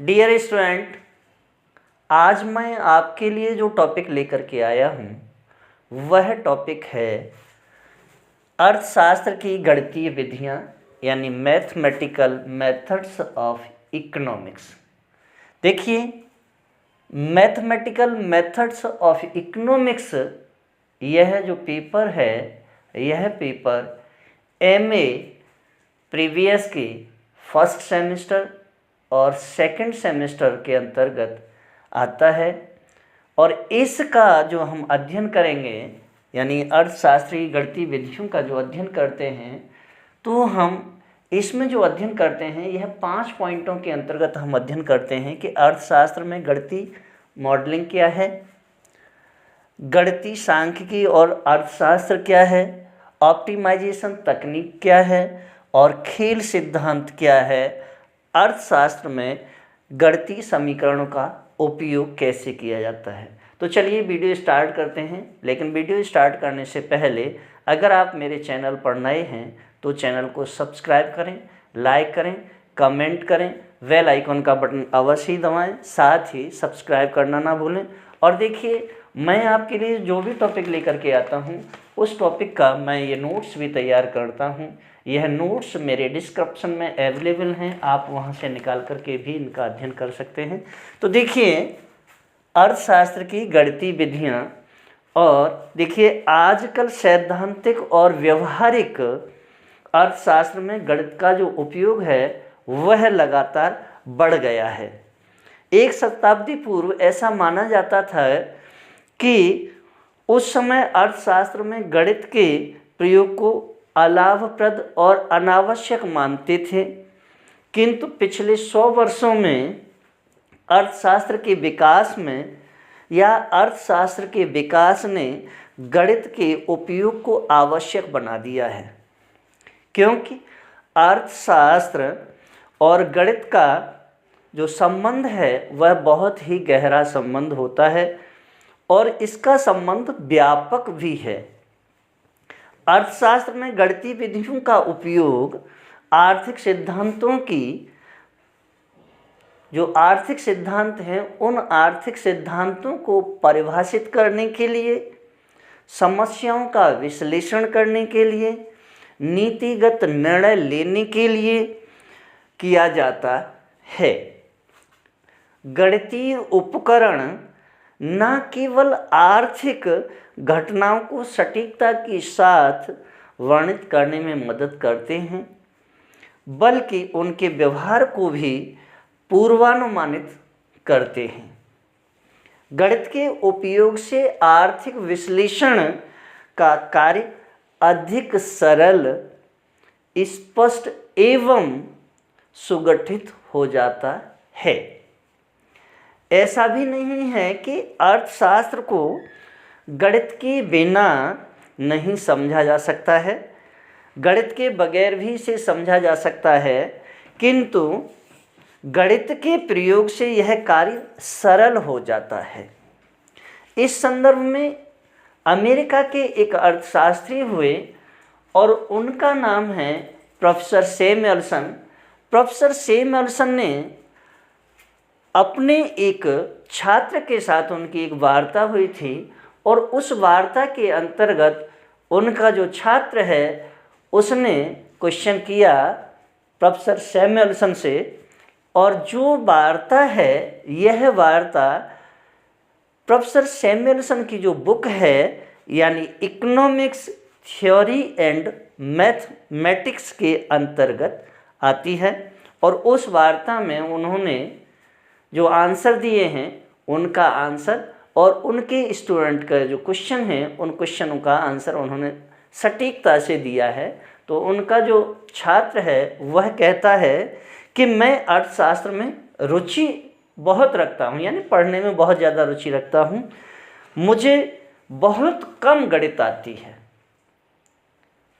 Dear student, आज मैं आपके लिए जो टॉपिक लेकर के आया हूँ वह टॉपिक है अर्थशास्त्र की गणितीय विधियाँ यानी मैथमेटिकल मेथड्स ऑफ इकोनॉमिक्स। देखिए, मैथमेटिकल मेथड्स ऑफ इकोनॉमिक्स यह जो पेपर है, यह पेपर एमए प्रीवियस के फर्स्ट सेमेस्टर और सेकंड सेमेस्टर के अंतर्गत आता है। और इसका जो हम अध्ययन करेंगे यानी अर्थशास्त्री गणितीय विधियों का जो अध्ययन करते हैं, तो हम इसमें जो अध्ययन करते हैं यह 5 पॉइंटों के अंतर्गत हम अध्ययन करते हैं कि अर्थशास्त्र में गणितीय मॉडलिंग क्या है, गणितीय सांख्यिकी और अर्थशास्त्र क्या है, ऑप्टिमाइजेशन तकनीक क्या है और खेल सिद्धांत क्या है, अर्थशास्त्र में गणितीय समीकरणों का उपयोग कैसे किया जाता है। तो चलिए वीडियो स्टार्ट करते हैं। लेकिन वीडियो स्टार्ट करने से पहले अगर आप मेरे चैनल पर नए हैं तो चैनल को सब्सक्राइब करें, लाइक करें, कमेंट करें, बेल आइकन का बटन अवश्य ही दबाएं, साथ ही सब्सक्राइब करना ना भूलें। और देखिए, मैं आपके लिए जो भी टॉपिक लेकर के आता हूँ उस टॉपिक का मैं ये नोट्स भी तैयार करता हूँ। यह नोट्स मेरे डिस्क्रिप्शन में अवेलेबल हैं, आप वहाँ से निकाल करके भी इनका अध्ययन कर सकते हैं। तो देखिए, अर्थशास्त्र की गणितीय विधियाँ, और देखिए आजकल सैद्धांतिक और व्यवहारिक अर्थशास्त्र में गणित का जो उपयोग है वह लगातार बढ़ गया है। एक शताब्दी पूर्व ऐसा माना जाता था कि उस समय अर्थशास्त्र में गणित के प्रयोग को अलाभप्रद और अनावश्यक मानते थे, किंतु पिछले 100 वर्षों में अर्थशास्त्र के विकास में या अर्थशास्त्र के विकास ने गणित के उपयोग को आवश्यक बना दिया है, क्योंकि अर्थशास्त्र और गणित का जो संबंध है वह बहुत ही गहरा संबंध होता है और इसका संबंध व्यापक भी है। अर्थशास्त्र में गणितीय विधियों का उपयोग आर्थिक सिद्धांतों की जो आर्थिक सिद्धांत हैं उन आर्थिक सिद्धांतों को परिभाषित करने के लिए, समस्याओं का विश्लेषण करने के लिए, नीतिगत निर्णय लेने के लिए किया जाता है। गणितीय उपकरण न केवल आर्थिक घटनाओं को सटीकता के साथ वर्णित करने में मदद करते हैं, बल्कि उनके व्यवहार को भी पूर्वानुमानित करते हैं। गणित के उपयोग से आर्थिक विश्लेषण का कार्य अधिक सरल, स्पष्ट एवं सुगठित हो जाता है। ऐसा भी नहीं है कि अर्थशास्त्र को गणित के बिना नहीं समझा जा सकता है, गणित के बगैर भी इसे समझा जा सकता है, किंतु गणित के प्रयोग से यह कार्य सरल हो जाता है। इस संदर्भ में अमेरिका के एक अर्थशास्त्री हुए और उनका नाम है प्रोफेसर सैमुअलसन। प्रोफेसर सैमुअलसन ने अपने एक छात्र के साथ उनकी एक वार्ता हुई थी और उस वार्ता के अंतर्गत उनका जो छात्र है उसने क्वेश्चन किया प्रोफेसर सैमुअलसन से, और जो वार्ता है यह वार्ता प्रोफेसर सैमुअलसन की जो बुक है यानी इकोनॉमिक्स थ्योरी एंड मैथमेटिक्स के अंतर्गत आती है। और उस वार्ता में उन्होंने जो आंसर दिए हैं उनका आंसर और उनके स्टूडेंट का जो क्वेश्चन है उन क्वेश्चनों का आंसर उन्होंने सटीकता से दिया है। तो उनका जो छात्र है वह कहता है कि मैं अर्थशास्त्र में रुचि बहुत रखता हूँ, यानी पढ़ने में बहुत ज़्यादा रुचि रखता हूँ, मुझे बहुत कम गणित आती है।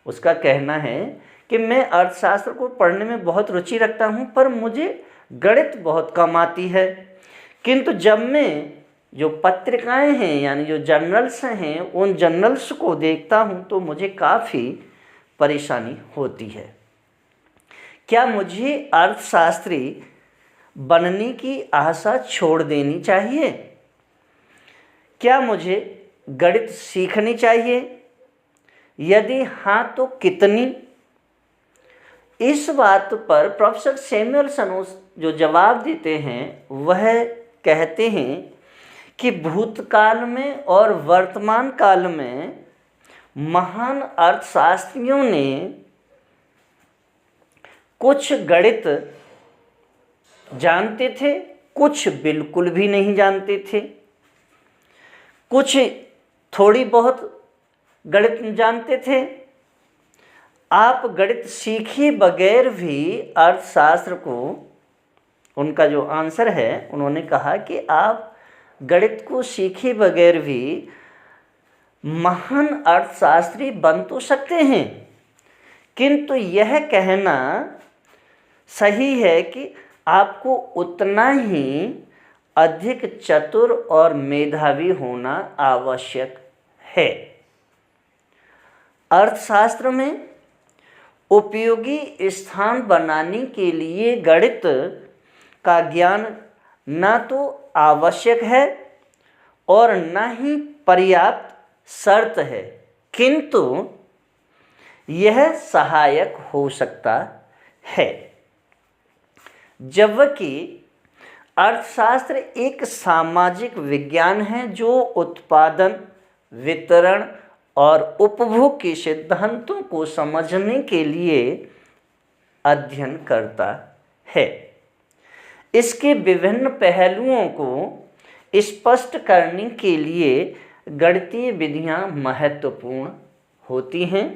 उसका कहना है कि मैं अर्थशास्त्र को पढ़ने में बहुत रुचि रखता हूँ पर मुझे गणित बहुत कम आती है, किंतु जब मैं जो पत्रिकाएं हैं यानी जो जर्नल्स हैं उन जर्नल्स को देखता हूँ तो मुझे काफ़ी परेशानी होती है। क्या मुझे अर्थशास्त्री बनने की आशा छोड़ देनी चाहिए? क्या मुझे गणित सीखनी चाहिए? यदि हाँ तो कितनी? इस बात पर प्रोफेसर सैमुअलसन जो जवाब देते हैं वह कहते हैं कि भूतकाल में और वर्तमान काल में महान अर्थशास्त्रियों ने कुछ गणित जानते थे, कुछ बिल्कुल भी नहीं जानते थे। कुछ थोड़ी बहुत गणित जानते थे। आप गणित सीखे बगैर भी अर्थशास्त्र को, उनका जो आंसर है, उन्होंने कहा कि आप गणित को सीखे बगैर भी महान अर्थशास्त्री बन तो सकते हैं, किंतु यह कहना सही है कि आपको उतना ही अधिक चतुर और मेधावी होना आवश्यक है। अर्थशास्त्र में उपयोगी स्थान बनाने के लिए गणित का ज्ञान न तो आवश्यक है और न ही पर्याप्त शर्त है, किंतु यह सहायक हो सकता है। जबकि अर्थशास्त्र एक सामाजिक विज्ञान है जो उत्पादन, वितरण और उपभोग के सिद्धांतों को समझने के लिए अध्ययन करता है। इसके विभिन्न पहलुओं को स्पष्ट करने के लिए गणितीय विधियां महत्वपूर्ण होती हैं,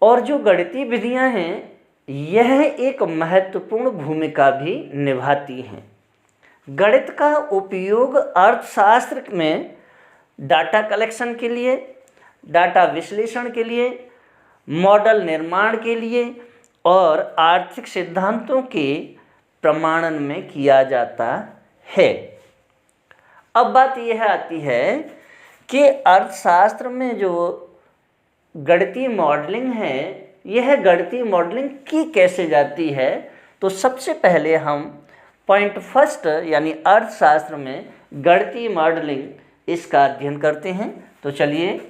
और जो गणितीय विधियां हैं यह एक महत्वपूर्ण भूमिका भी निभाती हैं। गणित का उपयोग अर्थशास्त्र में डाटा कलेक्शन के लिए, डाटा विश्लेषण के लिए, मॉडल निर्माण के लिए और आर्थिक सिद्धांतों के प्रमाणन में किया जाता है। अब बात यह आती है कि अर्थशास्त्र में जो गणितीय मॉडलिंग है, यह गणितीय मॉडलिंग की कैसे जाती है। तो सबसे पहले हम पॉइंट फर्स्ट यानी अर्थशास्त्र में गणितीय मॉडलिंग, इसका अध्ययन करते हैं। तो चलिए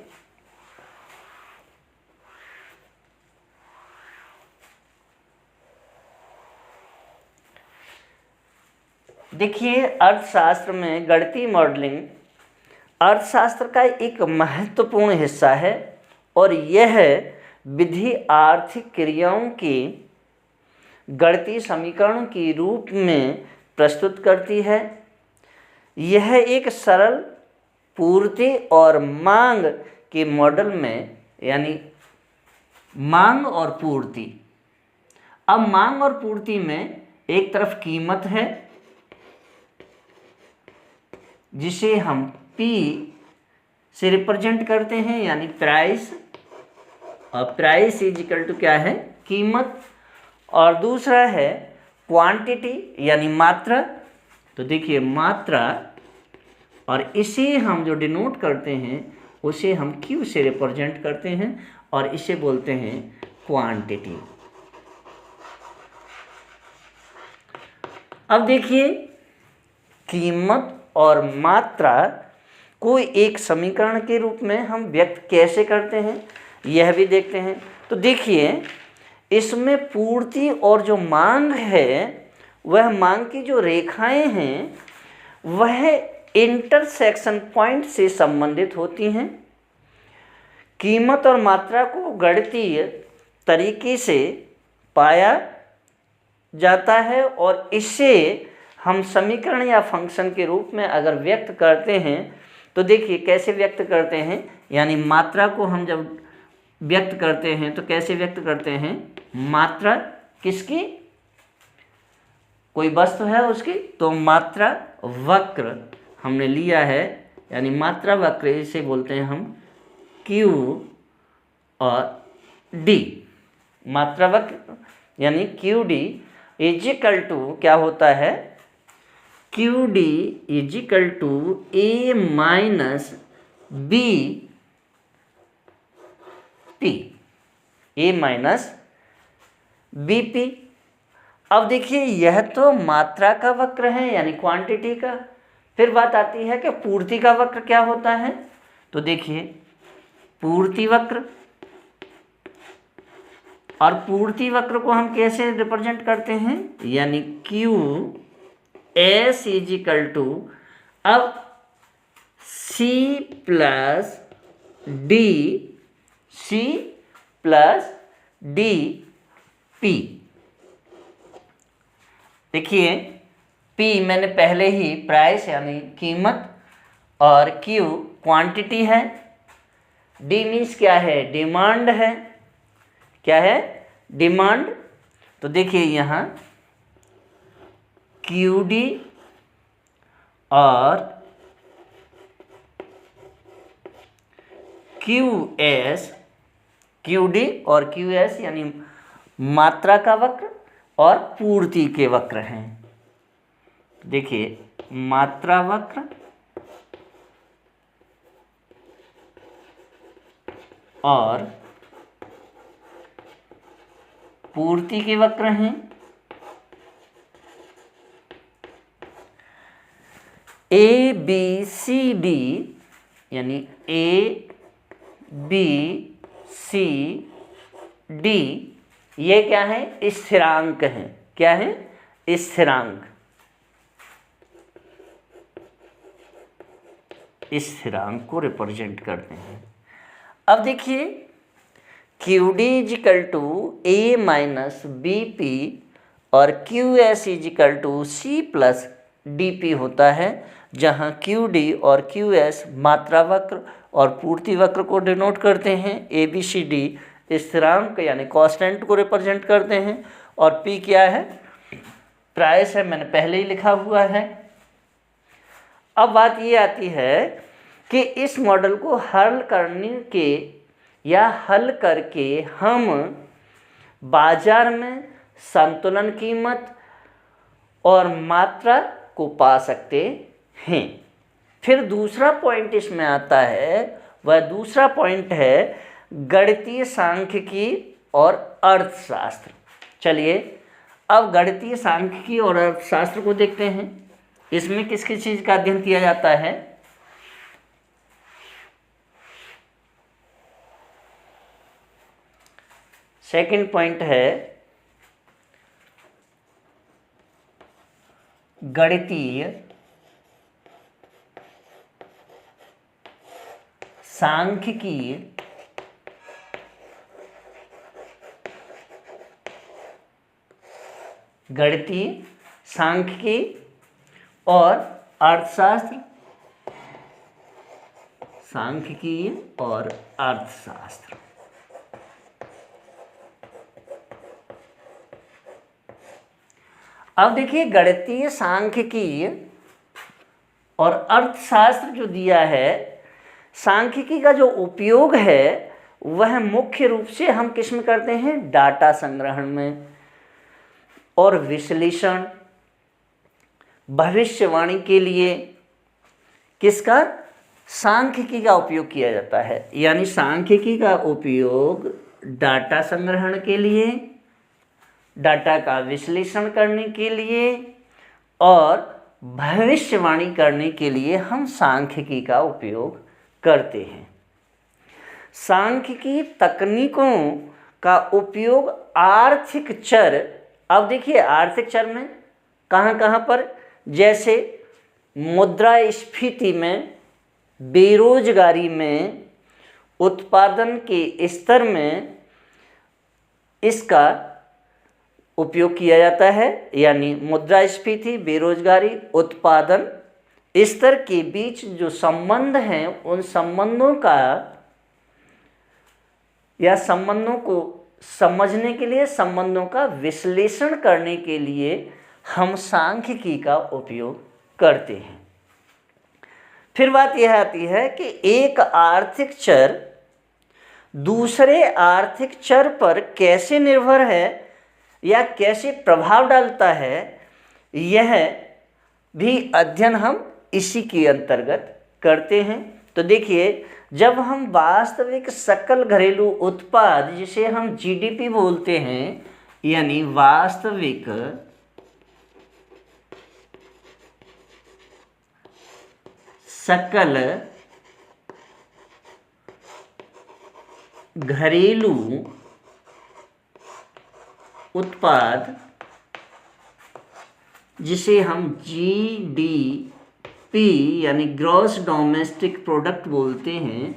देखिए, अर्थशास्त्र में गणितीय मॉडलिंग अर्थशास्त्र का एक महत्वपूर्ण हिस्सा है और यह विधि आर्थिक क्रियाओं के गणितीय समीकरणों के रूप में प्रस्तुत करती है। यह एक सरल पूर्ति और मांग के मॉडल में, यानी मांग और पूर्ति। अब मांग और पूर्ति में एक तरफ कीमत है जिसे हम P से रिप्रेजेंट करते हैं, यानी प्राइस, और प्राइस इज इक्वल टू क्या है, कीमत। और दूसरा है क्वांटिटी यानी मात्रा। तो देखिए मात्रा, और इसे हम जो डिनोट करते हैं उसे हम Q से रिप्रेजेंट करते हैं और इसे बोलते हैं क्वांटिटी। अब देखिए, कीमत और मात्रा को एक समीकरण के रूप में हम व्यक्त कैसे करते हैं यह भी देखते हैं। तो देखिए, इसमें पूर्ति और जो मांग है, वह मांग की जो रेखाएं हैं वह इंटरसेक्शन पॉइंट से संबंधित होती हैं। कीमत और मात्रा को गणितीय तरीके से पाया जाता है और इसे हम समीकरण या फंक्शन के रूप में अगर व्यक्त करते हैं तो देखिए कैसे व्यक्त करते हैं। यानी मात्रा को हम जब व्यक्त करते हैं तो कैसे व्यक्त करते हैं, मात्रा किसकी, कोई वस्तु है उसकी, तो मात्रा वक्र हमने लिया है, यानी मात्रा वक्र, इसे बोलते हैं हम Q और D। मात्रा वक्र यानी QD इज इक्वल टू क्या होता है, QD is equal to A minus B P, A minus BP। अब देखिए यह तो मात्रा का वक्र है यानी क्वांटिटी का। फिर बात आती है कि पूर्ति का वक्र क्या होता है। तो देखिए पूर्ति वक्र, और पूर्ति वक्र को हम कैसे रिप्रेजेंट करते हैं, यानी Q S is equal to, अब सी प्लस डी पी। देखिए P मैंने पहले ही प्राइस यानी कीमत, और Q क्वांटिटी है, D मीन्स क्या है, डिमांड है। क्या है, डिमांड। तो देखिए यहाँ QD और QS, QD और QS यानी मात्रा का वक्र और पूर्ति के वक्र हैं। देखिए मात्रा वक्र और पूर्ति के वक्र हैं। ए बी सी डी यानी ए बी सी डी ये क्या है, स्थिरांक हैं। क्या है, स्थिरांक। स्थिरांक को रिप्रेजेंट करते हैं। अब देखिए Q D is equal to A minus B P और Q S is equal to C plus D P होता है, जहाँ क्यू डी और क्यू एस मात्रा वक्र और पूर्ति वक्र को डिनोट करते हैं। ए बी सी डी स्थिरांक यानी कांस्टेंट को रिप्रेजेंट करते हैं, और पी क्या है, प्राइस है, मैंने पहले ही लिखा हुआ है। अब बात ये आती है कि इस मॉडल को हल करने के या हल करके हम बाजार में संतुलन कीमत और मात्रा को पा सकते हैं। फिर दूसरा पॉइंट इसमें आता है, वह दूसरा पॉइंट है गणितीय सांख्यिकी और अर्थशास्त्र। चलिए अब गणितीय सांख्यिकी और अर्थशास्त्र को देखते हैं। इसमें किस किस चीज़ का अध्ययन किया जाता है। सेकंड पॉइंट है गणितीय सांख्यिकी और अर्थशास्त्र। सांख्यिकी और अर्थशास्त्र। अब देखिए गणितीय सांख्यिकी और अर्थशास्त्र जो दिया है, सांख्यिकी का जो उपयोग है वह मुख्य रूप से हम किस में करते हैं, डाटा संग्रहण में और विश्लेषण, भविष्यवाणी के लिए किसका, सांख्यिकी का उपयोग किया जाता है। यानी सांख्यिकी का उपयोग डाटा संग्रहण के लिए, डाटा का विश्लेषण करने के लिए और भविष्यवाणी करने के लिए हम सांख्यिकी का उपयोग करते हैं। सांख्यिकी तकनीकों का उपयोग आर्थिक चर, अब देखिए आर्थिक चर में कहाँ कहाँ पर, जैसे मुद्रास्फीति में, बेरोजगारी में, उत्पादन के स्तर में इसका उपयोग किया जाता है। यानी मुद्रास्फीति, बेरोजगारी, उत्पादन स्तर के बीच जो संबंध हैं उन संबंधों का या संबंधों को समझने के लिए, संबंधों का विश्लेषण करने के लिए हम सांख्यिकी का उपयोग करते हैं। फिर बात यह आती है कि एक आर्थिक चर दूसरे आर्थिक चर पर कैसे निर्भर है या कैसे प्रभाव डालता है, यह भी अध्ययन हम इसी के अंतर्गत करते हैं। तो देखिए जब हम वास्तविक सकल घरेलू उत्पाद, जिसे हम जीडीपी बोलते हैं, यानी वास्तविक सकल घरेलू उत्पाद, जिसे हम जीडीपी यानी ग्रॉस डोमेस्टिक प्रोडक्ट बोलते हैं।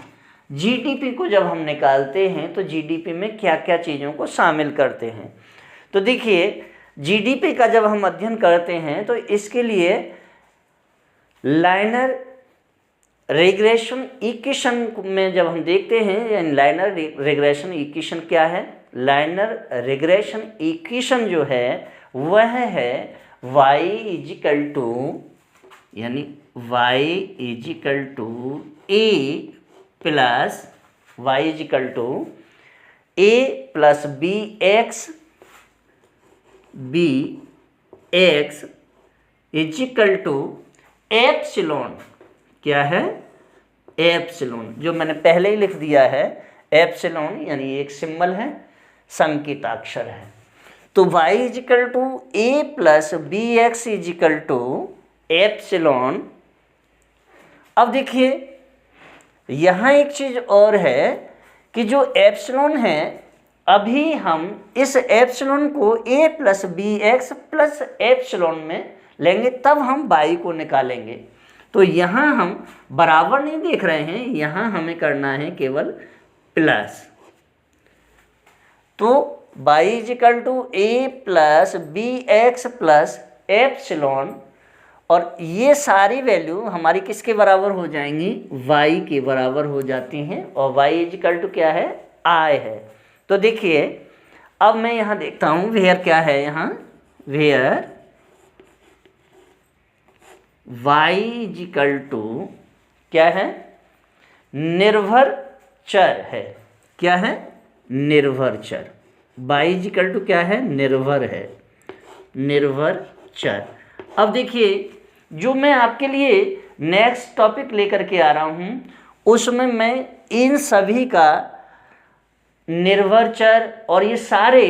जीडीपी को जब हम निकालते हैं तो जीडीपी में क्या क्या चीज़ों को शामिल करते हैं। तो देखिए, जीडीपी का जब हम अध्ययन करते हैं तो इसके लिए लाइनर रिग्रेशन इक्वेशन में जब हम देखते हैं, यानी लाइनर रिग्रेशन इक्वेशन क्या है? लाइनर रिग्रेशन इक्वेशन जो है वह है y इजिकल टू, यानी y is equal to a plus y is equal to a plus B X is equal to epsilon. क्या है? एप्सिलॉन, जो मैंने पहले ही लिख दिया है। एप्सिलॉन यानी एक सिंबल है, संकेताक्षर है। तो y is equal to a plus B X is equal to epsilon. अब देखिए, यहाँ एक चीज़ और है कि जो एप्सिलॉन है, अभी हम इस एप्सिलॉन को a plus B X plus epsilon में लेंगे, तब हम y को निकालेंगे। तो यहाँ हम बराबर नहीं देख रहे हैं, यहाँ हमें करना है केवल प्लस। तो y is equal to a plus B X plus epsilon, और ये सारी वैल्यू हमारी किसके बराबर हो जाएंगी? y के बराबर हो जाती हैं। और y इजिकल टू क्या है? I है। तो देखिए, अब मैं यहाँ देखता हूँ वेयर क्या है। यहाँ वेयर y इजिकल टू क्या है? निर्भर चर है। क्या है? निर्भर चर। y इजिकल टू क्या है? निर्भर है, निर्भर चर। अब देखिए, जो मैं आपके लिए नेक्स्ट टॉपिक लेकर के आ रहा हूँ, उसमें मैं इन सभी का निर्भर चर और ये सारे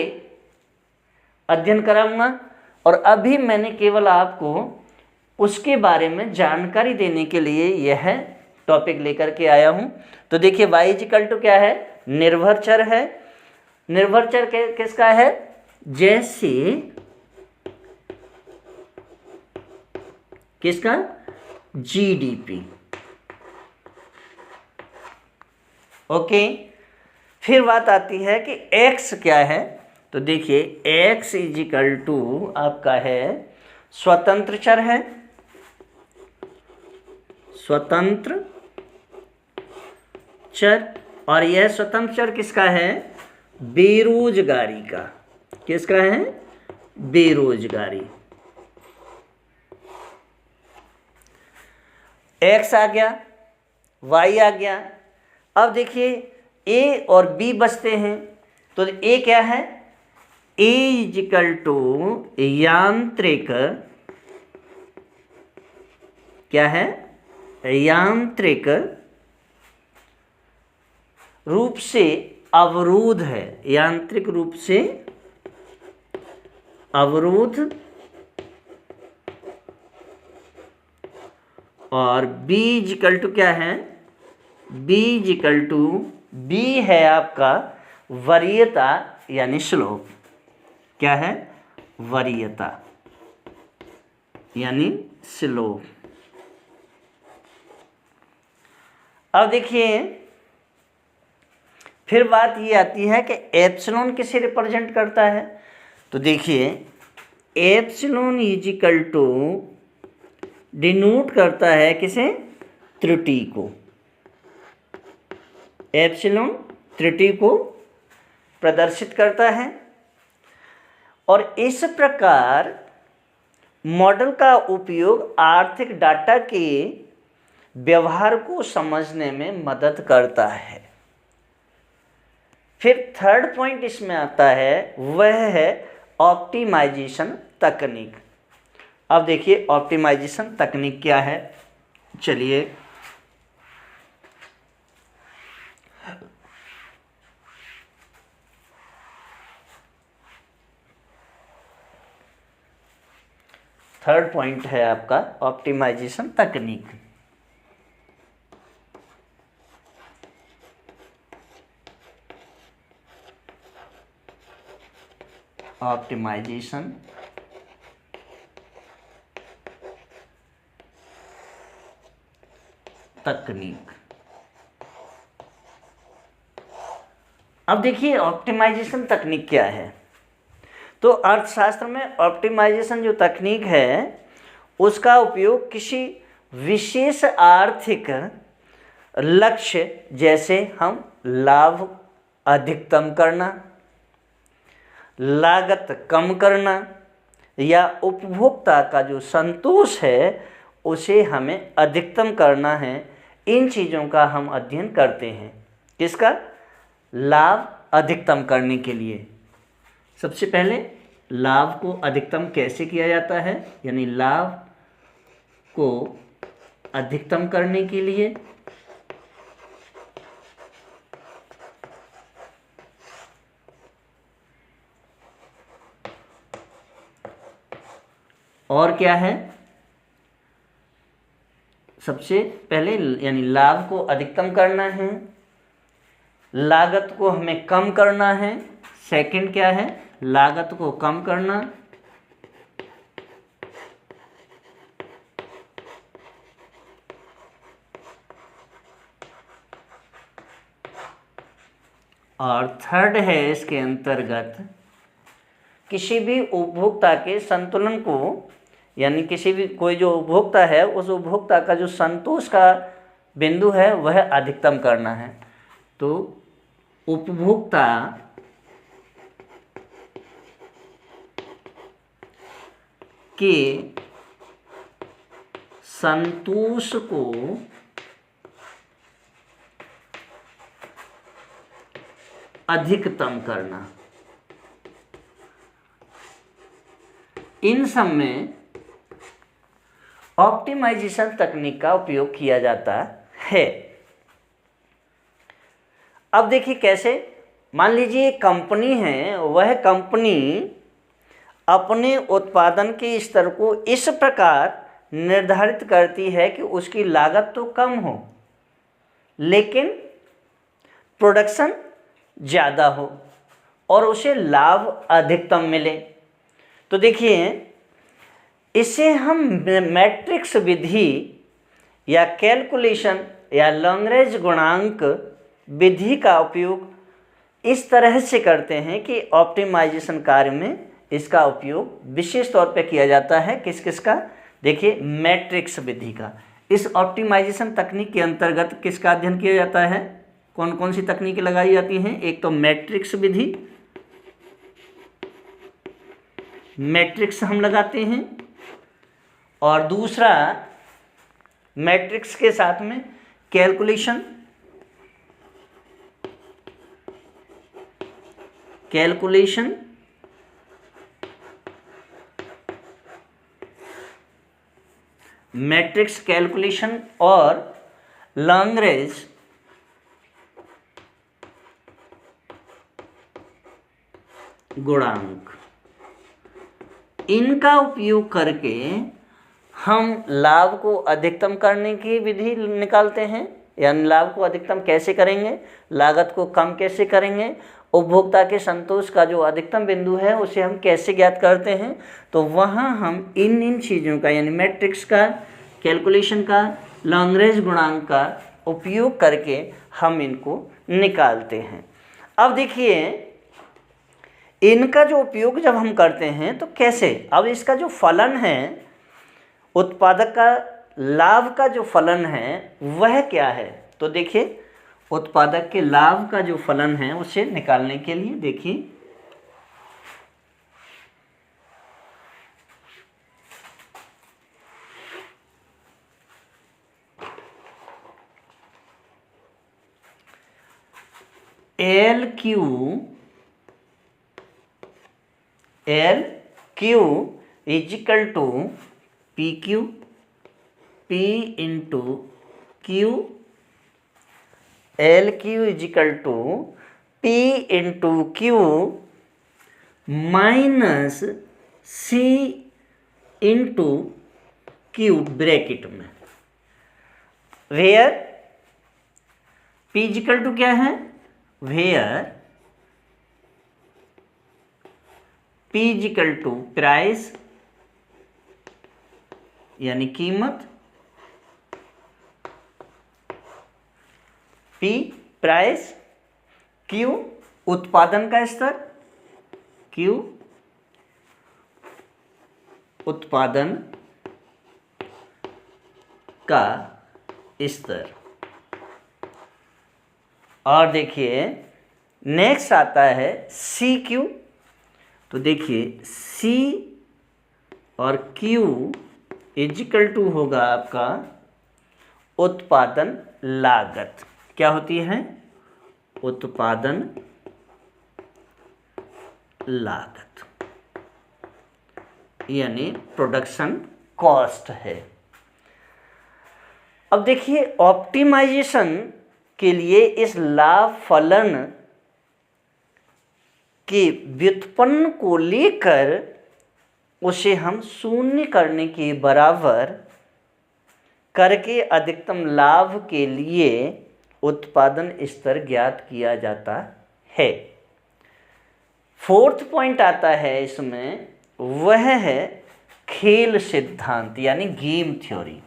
अध्ययन कराऊंगा। और अभी मैंने केवल आपको उसके बारे में जानकारी देने के लिए यह टॉपिक लेकर के आया हूँ। तो देखिए, y इजिकल टू क्या है? निर्भर चर है। निर्भर चर किसका है? जैसे किसका? जीडीपी। ओके, फिर बात आती है कि x क्या है। तो देखिए, x इजिकल टू आपका है स्वतंत्र चर है। स्वतंत्र चर, और यह स्वतंत्र चर किसका है? बेरोजगारी का। किसका है? बेरोजगारी। x आ गया, y आ गया। अब देखिए, a और b बचते हैं। तो a क्या है? a इजिकल टू यांत्रिक, क्या है? यांत्रिक रूप से अवरोध है। यांत्रिक रूप से अवरोध। और b इजिकल टू क्या है? b इजिकल टू b है आपका वरीयता यानी स्लोप। क्या है? वरीयता यानी स्लोप। अब देखिए, फिर बात ये आती है कि एप्सिलॉन किसे रिप्रेजेंट करता है। तो देखिए, एप्सिलॉन इजिकल टू डिनोट करता है किसे? त्रुटि को। एप्सिलॉन त्रुटि को प्रदर्शित करता है। और इस प्रकार मॉडल का उपयोग आर्थिक डाटा के व्यवहार को समझने में मदद करता है। फिर थर्ड पॉइंट इसमें आता है, वह है ऑप्टिमाइजेशन तकनीक। अब देखिए, ऑप्टिमाइजेशन तकनीक क्या है। चलिए, थर्ड पॉइंट है आपका ऑप्टिमाइजेशन तकनीक। ऑप्टिमाइजेशन तकनीक। अब देखिए ऑप्टिमाइजेशन तकनीक क्या है। तो अर्थशास्त्र में ऑप्टिमाइजेशन जो तकनीक है उसका उपयोग किसी विशेष आर्थिक लक्ष्य, जैसे हम लाभ अधिकतम करना, लागत कम करना या उपभोक्ता का जो संतोष है उसे हमें अधिकतम करना है, इन चीज़ों का हम अध्ययन करते हैं। किसका? लाभ अधिकतम करने के लिए। सबसे पहले लाभ को अधिकतम कैसे किया जाता है, यानी लाभ को अधिकतम करने के लिए और क्या है, सबसे पहले यानी लाभ को अधिकतम करना है, लागत को हमें कम करना है। सेकंड क्या है? लागत को कम करना, और थर्ड है इसके अंतर्गत किसी भी उपभोक्ता के संतुलन को, यानी किसी भी कोई जो उपभोक्ता है उस उपभोक्ता का जो संतोष का बिंदु है वह अधिकतम करना है। तो उपभोक्ता के संतोष को अधिकतम करना, इन सब में ऑप्टिमाइजेशन तकनीक का उपयोग किया जाता है। अब देखिए कैसे। मान लीजिए एक कंपनी है, वह कंपनी अपने उत्पादन के स्तर को इस प्रकार निर्धारित करती है कि उसकी लागत तो कम हो लेकिन प्रोडक्शन ज़्यादा हो और उसे लाभ अधिकतम मिले। तो देखिए इसे हम मैट्रिक्स विधि या कैलकुलेशन या लैग्रेंज गुणांक विधि का उपयोग इस तरह से करते हैं कि ऑप्टिमाइजेशन कार्य में इसका उपयोग विशेष तौर पे किया जाता है। किस किस का? देखिए मैट्रिक्स विधि का। इस ऑप्टिमाइजेशन तकनीक के अंतर्गत किसका अध्ययन किया जाता है? कौन कौन सी तकनीकें लगाई जाती हैं? एक तो मैट्रिक्स विधि, मैट्रिक्स हम लगाते हैं, और दूसरा मैट्रिक्स के साथ में कैलकुलेशन, मैट्रिक्स कैलकुलेशन और लैग्रेंज गुणांक, इनका उपयोग करके हम लाभ को अधिकतम करने की विधि निकालते हैं। यानी लाभ को अधिकतम कैसे करेंगे, लागत को कम कैसे करेंगे, उपभोक्ता के संतोष का जो अधिकतम बिंदु है उसे हम कैसे ज्ञात करते हैं। तो वहाँ हम इन चीज़ों का यानी मैट्रिक्स का, कैलकुलेशन का, लैग्रेंज गुणांक का उपयोग करके हम इनको निकालते हैं। अब देखिए इनका जो उपयोग जब हम करते हैं तो कैसे, अब इसका जो फलन है, उत्पादक का लाभ का जो फलन है वह क्या है। तो देखिए उत्पादक के लाभ का जो फलन है उसे निकालने के लिए देखिए L Q is equal to P Q, P into Q, L Q is equal to P into Q minus C into Q bracket में, वेयर P इक्वल टू क्या है, where P equal to price यानी कीमत, P प्राइस, Q उत्पादन का स्तर, Q उत्पादन का स्तर। और देखिए नेक्स्ट आता है CQ। तो देखिए C और Q इजिकल टू होगा आपका उत्पादन लागत। क्या होती है, उत्पादन लागत यानी प्रोडक्शन कॉस्ट है। अब देखिए ऑप्टिमाइजेशन के लिए इस लाभ फलन के व्युत्पन्न को लेकर उसे हम शून्य करने के बराबर करके अधिकतम लाभ के लिए उत्पादन स्तर ज्ञात किया जाता है। फोर्थ पॉइंट आता है इसमें, वह है खेल सिद्धांत यानी गेम थ्योरी।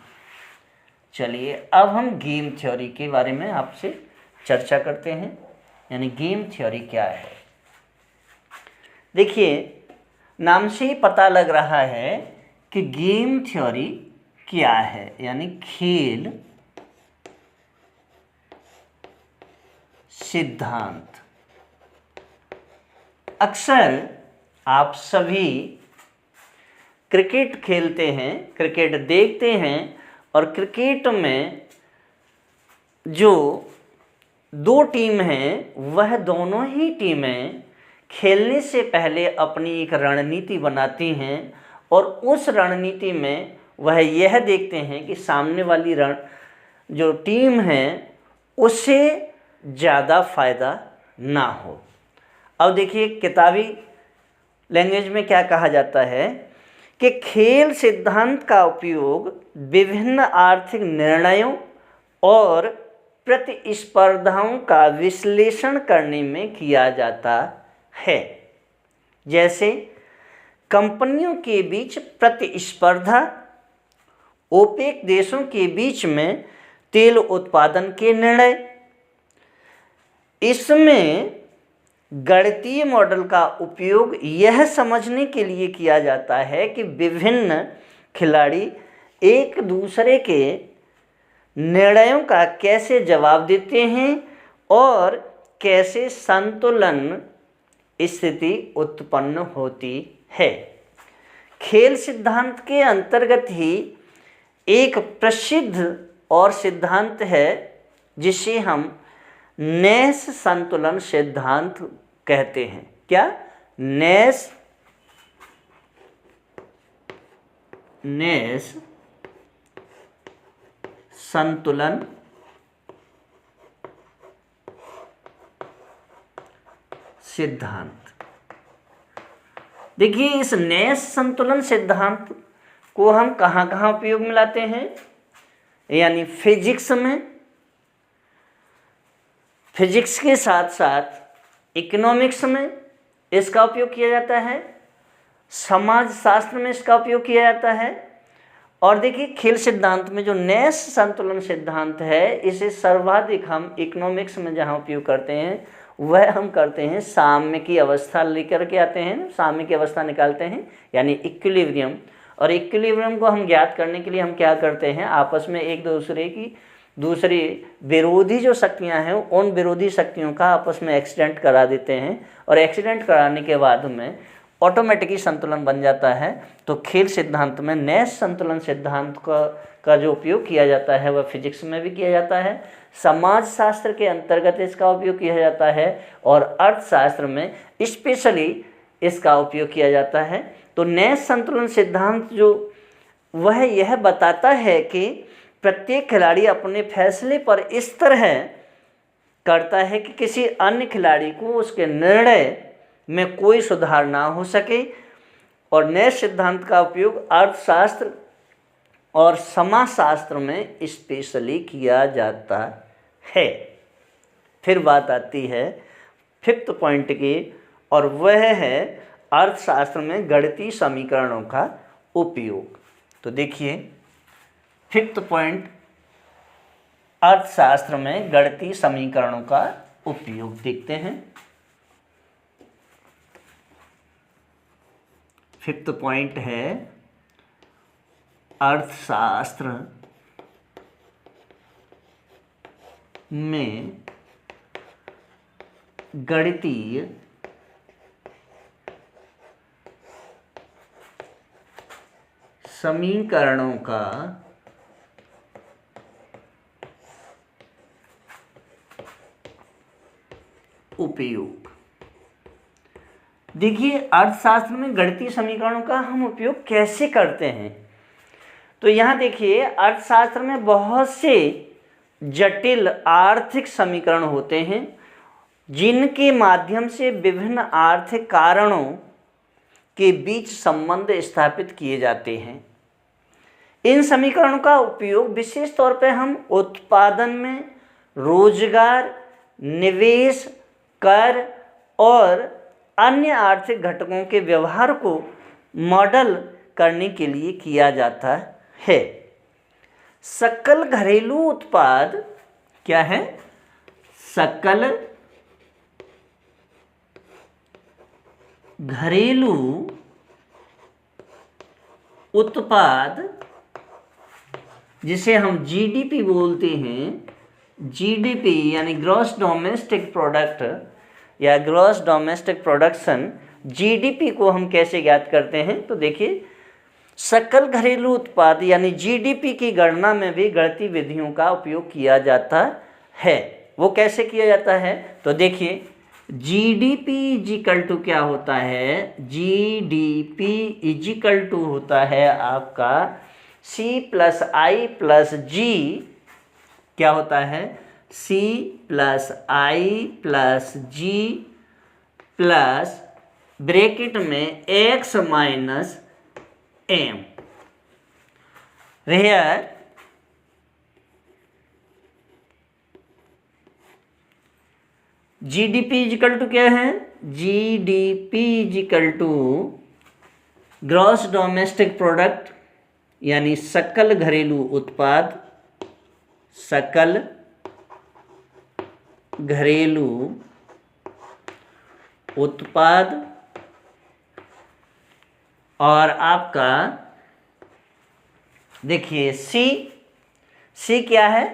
चलिए अब हम गेम थ्योरी के बारे में आपसे चर्चा करते हैं, यानी गेम थ्योरी क्या है। देखिए नाम से ही पता लग रहा है कि गेम थ्योरी क्या है, यानी खेल सिद्धांत। अक्सर आप सभी क्रिकेट खेलते हैं, क्रिकेट देखते हैं, और क्रिकेट में जो दो टीम हैं वह दोनों ही टीमें खेलने से पहले अपनी एक रणनीति बनाती हैं और उस रणनीति में वह यह देखते हैं कि सामने वाली जो टीम है उससे ज़्यादा फायदा ना हो। अब देखिए किताबी लैंग्वेज में क्या कहा जाता है कि खेल सिद्धांत का उपयोग विभिन्न आर्थिक निर्णयों और प्रतिस्पर्धाओं का विश्लेषण करने में किया जाता है। जैसे कंपनियों के बीच प्रतिस्पर्धा, ओपेक देशों के बीच में तेल उत्पादन के निर्णय। इसमें गणितीय मॉडल का उपयोग यह समझने के लिए किया जाता है कि विभिन्न खिलाड़ी एक दूसरे के निर्णयों का कैसे जवाब देते हैं और कैसे संतुलन स्थिति उत्पन्न होती है। खेल सिद्धांत के अंतर्गत ही एक प्रसिद्ध और सिद्धांत है जिसे हम नेस संतुलन सिद्धांत कहते हैं। क्या? नेस संतुलन सिद्धांत। देखिए इस नेस संतुलन सिद्धांत को हम कहाँ कहाँ उपयोग में लाते हैं, यानी फिजिक्स में, फिजिक्स के साथ साथ इकोनॉमिक्स में इसका उपयोग किया जाता है, समाज शास्त्र में इसका उपयोग किया जाता है। और देखिए खेल सिद्धांत में जो नेस संतुलन सिद्धांत है इसे सर्वाधिक हम इकोनॉमिक्स में जहाँ उपयोग करते हैं वह हम करते हैं साम्य की अवस्था लेकर के आते हैं, साम्य की अवस्था निकालते हैं यानी इक्विलिब्रियम। और इक्विलिब्रियम को हम ज्ञात करने के लिए हम क्या करते हैं, आपस में एक दूसरी विरोधी जो शक्तियां हैं उन विरोधी शक्तियों का आपस में एक्सीडेंट करा देते हैं और एक्सीडेंट कराने के बाद में ऑटोमेटिकली संतुलन बन जाता है। तो खेल सिद्धांत में नेस संतुलन सिद्धांत का जो उपयोग किया जाता है वह फिजिक्स में भी किया जाता है, समाज शास्त्र के अंतर्गत इसका उपयोग किया जाता है और अर्थशास्त्र में स्पेशली इसका उपयोग किया जाता है। तो नेस संतुलन सिद्धांत जो वह यह बताता है कि प्रत्येक खिलाड़ी अपने फैसले पर इस तरह करता है कि किसी अन्य खिलाड़ी को उसके निर्णय में कोई सुधार ना हो सके और नए सिद्धांत का उपयोग अर्थशास्त्र और समाजशास्त्र में स्पेशली किया जाता है। फिर बात आती है 5th पॉइंट की, और वह है अर्थशास्त्र में गणितीय समीकरणों का उपयोग। तो देखिए 5th पॉइंट, अर्थशास्त्र में गणितीय समीकरणों का उपयोग देखते हैं। 5th पॉइंट है अर्थशास्त्र में गणितीय समीकरणों का उपयोग। देखिए अर्थशास्त्र में गणितीय समीकरणों का हम उपयोग कैसे करते हैं। तो यहाँ देखिए अर्थशास्त्र में बहुत से जटिल आर्थिक समीकरण होते हैं जिनके माध्यम से विभिन्न आर्थिक कारणों के बीच संबंध स्थापित किए जाते हैं। इन समीकरणों का उपयोग विशेष तौर पर हम उत्पादन में रोजगार, निवेश, कर और अन्य आर्थिक घटकों के व्यवहार को मॉडल करने के लिए किया जाता है। सकल घरेलू उत्पाद क्या है? सकल घरेलू उत्पाद, जिसे हम जीडीपी बोलते हैं, जीडीपी यानी ग्रॉस डोमेस्टिक प्रोडक्ट या ग्रॉस डोमेस्टिक प्रोडक्शन, जीडीपी को हम कैसे ज्ञात करते हैं? तो देखिए सकल घरेलू उत्पाद यानी जीडीपी की गणना में भी गणितीय विधियों का उपयोग किया जाता है। वो कैसे किया जाता है? तो देखिए जीडीपी इजिकल टू क्या होता है? जीडीपी इजिकल टू होता है आपका सी प्लस आई प्लस जी, क्या होता है? C plus I plus G plus bracket में X minus M. Here GDP is equal to क्या है? GDP is equal to gross domestic product यानी सकल घरेलू उत्पाद, सकल घरेलू उत्पाद, और आपका देखिए सी क्या है?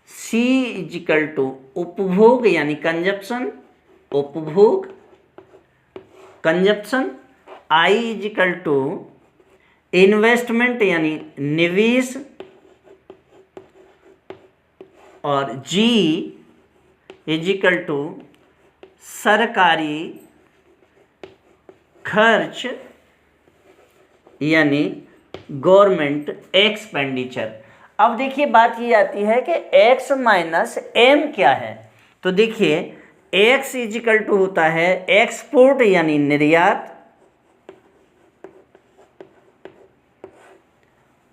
सी इजिकल टू उपभोग यानी कंजप्शन, उपभोग consumption. I is equal to investment यानी निवेश, और जी इजिकल टू सरकारी खर्च यानी गवर्नमेंट एक्सपेंडिचर। अब देखिए बात ये आती है कि x माइनस एम क्या है। तो देखिए x इजिकल टू होता है एक्सपोर्ट यानी निर्यात,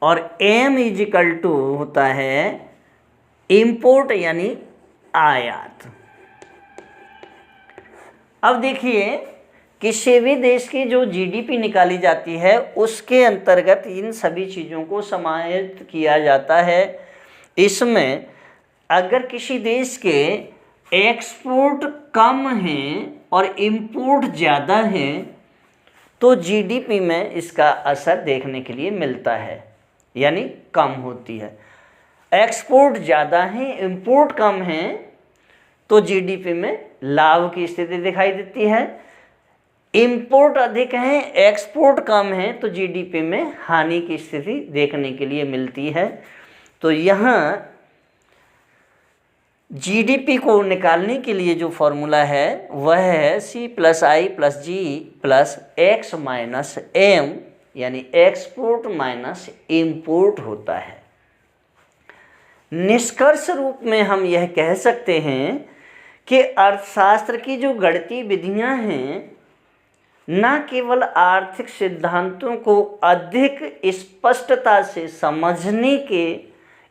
और m इजिकल टू होता है इंपोर्ट यानी आयात। अब देखिए किसी भी देश की जो जीडीपी निकाली जाती है उसके अंतर्गत इन सभी चीज़ों को समाहित किया जाता है। इसमें अगर किसी देश के एक्सपोर्ट कम हैं और इंपोर्ट ज़्यादा हैं तो जीडीपी में इसका असर देखने के लिए मिलता है, यानी कम होती है। एक्सपोर्ट ज़्यादा है, इंपोर्ट कम है तो जीडीपी में लाभ की स्थिति दिखाई देती है। इंपोर्ट अधिक है, एक्सपोर्ट कम है तो जीडीपी में हानि की स्थिति देखने के लिए मिलती है। तो यहाँ जीडीपी को निकालने के लिए जो फॉर्मूला है वह है C plus I plus G plus x minus M, यानी एक्सपोर्ट माइनस इंपोर्ट होता है। निष्कर्ष रूप में हम यह कह सकते हैं कि अर्थशास्त्र की जो गणितीय विधियां हैं न केवल आर्थिक सिद्धांतों को अधिक स्पष्टता से समझने के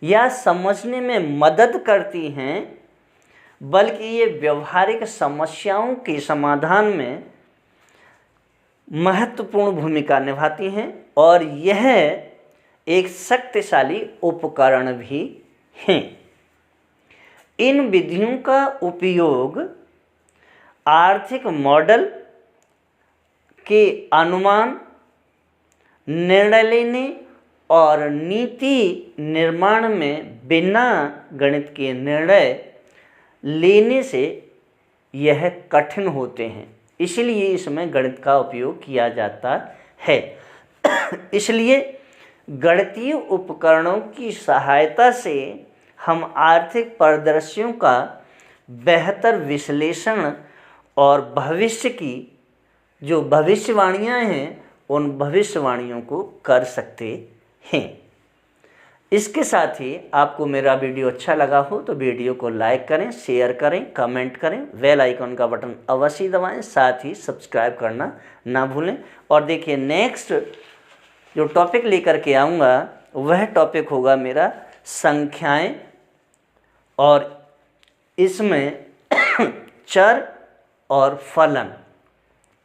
या समझने में मदद करती हैं, बल्कि ये व्यवहारिक समस्याओं के समाधान में महत्वपूर्ण भूमिका निभाती हैं और यह एक शक्तिशाली उपकरण भी हैं। इन विधियों का उपयोग आर्थिक मॉडल के अनुमान, निर्णय लेने और नीति निर्माण में बिना गणित के निर्णय लेने से यह कठिन होते हैं, इसलिए इसमें गणित का उपयोग किया जाता है। इसलिए गणितीय उपकरणों की सहायता से हम आर्थिक परिदृश्यों का बेहतर विश्लेषण और भविष्य की जो भविष्यवाणियाँ हैं उन भविष्यवाणियों को कर सकते हैं। इसके साथ ही आपको मेरा वीडियो अच्छा लगा हो तो वीडियो को लाइक करें, शेयर करें, कमेंट करें, बेल आइकन का बटन अवश्य दबाएं, साथ ही सब्सक्राइब करना ना भूलें। और देखिए नेक्स्ट जो टॉपिक लेकर के आऊँगा वह टॉपिक होगा मेरा संख्याएं, और इसमें चर और फलन।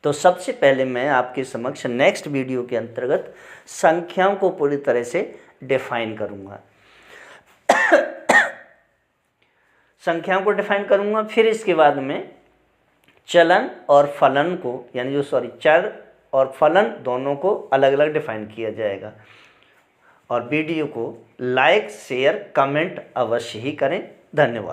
तो सबसे पहले मैं आपके समक्ष नेक्स्ट वीडियो के अंतर्गत संख्याओं को पूरी तरह से डिफाइन करूंगा। संख्याओं को डिफाइन करूंगा, फिर इसके बाद में चलन और फलन को यानी चर और फलन दोनों को अलग अलग डिफाइन किया जाएगा। और वीडियो को लाइक, शेयर, कमेंट अवश्य ही करें। धन्यवाद।